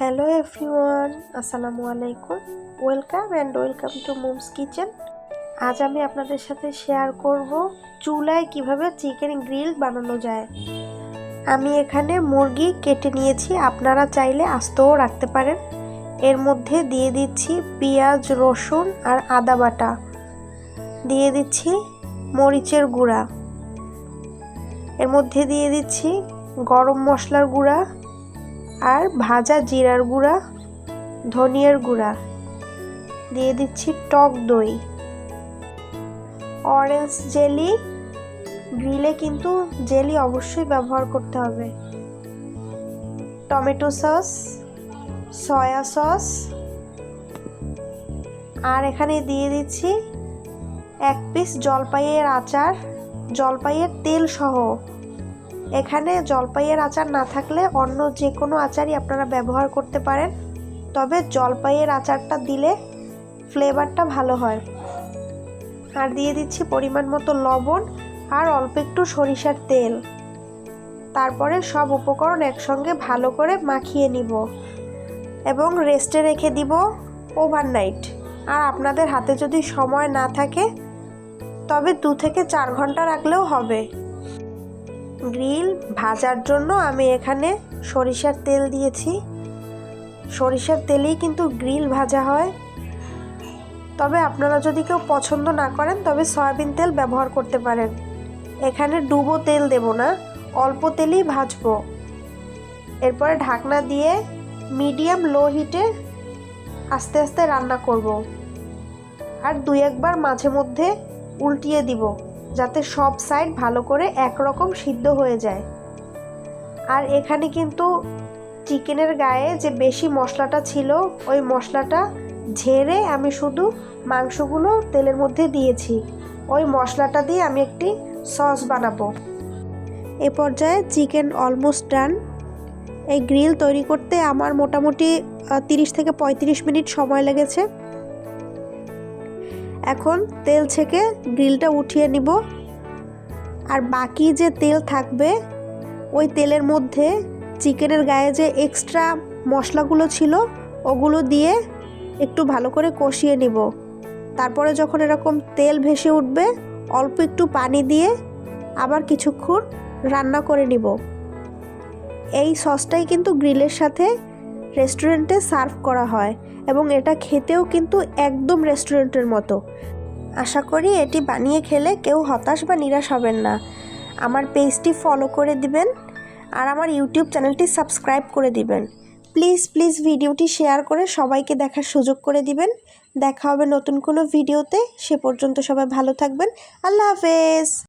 Hello everyone, আসসালামু আলাইকুম। Welcome to মুমস kitchen. আজ আমি আপনাদের সাথে শেয়ার করব চুলায় কিভাবে চিকেন গ্রিল বানানো যায়। আমি এখানে মুরগি কেটে নিয়েছি, আপনারা চাইলে আস্তেও রাখতে পারেন। এর মধ্যে দিয়ে দিচ্ছি পেঁয়াজ, রসুন আর আদা বাটা, দিয়ে দিচ্ছি মরিচের গুঁড়া, এর মধ্যে দিয়ে দিচ্ছি গরম মশলার গুঁড়া আর ভাজা জিরার গুঁড়া, ধনিয়ার গুঁড়া, দিয়ে দিচ্ছি টক দই, অরেঞ্জ জেলি। গ্রিলে কিন্তু জেলি অবশ্যই ব্যবহার করতে হবে। টমেটো সস, সয়া সস, আর এখানে দিয়ে দিচ্ছি 1 পিস জলপাইয়ের আচার, জলপাইয়ের তেল সহ। এখানে জলপাইয়ের আচার না থাকলে অন্য যে কোনো আচারই আপনারা ব্যবহার করতে পারেন, তবে জলপাইয়ের আচারটা দিলে ফ্লেভারটা ভালো হয়। আর দিয়ে দিচ্ছি পরিমাণ মতো লবণ আর অল্প একটু সরিষার তেল। তারপরে সব উপকরণ একসঙ্গে ভালো করে মাখিয়ে নিব এবং রেস্টে রেখে দিব ওভারনাইট। আর আপনাদের হাতে যদি সময় না থাকে তবে 2 থেকে 4 ঘন্টা রাখলেও হবে। গ্রিল ভাজার জন্য আমি এখানে সরিষার তেল দিয়েছি। সরিষার তেলেই কিন্তু গ্রিল ভাজা হয়, তবে আপনারা যদি কেউ পছন্দ না করেন তবে সয়াবিন তেল ব্যবহার করতে পারেন। এখানে ডুবো তেল দেব না, অল্প তেলেই ভাজবো। এরপরে ঢাকনা দিয়ে মিডিয়াম লো হিটে আস্তে আস্তে রান্না করব। আর 2-1 বার মাঝে মধ্যে উল্টিয়ে দিব, যাতে সব সাইড ভালো করে একরকম সিদ্ধ হয়ে যায়। আর এখানে কিন্তু চিকেনের গায়ে যে বেশি মশলাটা ছিল, ওই মশলাটা ঝেড়ে আমি শুধু মাংসগুলো তেলের মধ্যে দিয়েছি। ওই মশলাটা দিয়ে আমি একটি সস বানাবো। এ পর্যায়ে চিকেন অলমোস্ট ডান। এই গ্রিল তৈরি করতে আমার মোটামুটি 30 থেকে 35 মিনিট সময় লেগেছে। এখন তেল ছেঁকে গ্রিলটা উঠিয়ে নিব। আর বাকি যে তেল থাকবে ওই তেলের মধ্যে চিকেনের গায়ে যে এক্সট্রা মশলাগুলো ছিল ওগুলো দিয়ে একটু ভালো করে কষিয়ে নিব। তারপরে যখন এরকম তেল ভেসে উঠবে অল্প একটু পানি দিয়ে আবার কিছুক্ষণ রান্না করে নিব। এই সসটাই কিন্তু গ্রিলের সাথে রেস্টুরেন্টে সার্ভ করা হয় এবং এটা খেতেও কিন্তু একদম রেস্টুরেন্টের মতো। আশা করি এটি বানিয়ে খেলে কেউ হতাশ বা নিরাশ হবেন না। আমার পেজটি ফলো করে দিবেন আর আমার ইউটিউব চ্যানেলটি সাবস্ক্রাইব করে দিবেন। প্লিজ ভিডিওটি শেয়ার করে সবাইকে দেখার সুযোগ করে দিবেন। দেখা হবে নতুন কোনো ভিডিওতে। সে পর্যন্ত সবাই ভালো থাকবেন। আল্লাহ হাফেজ।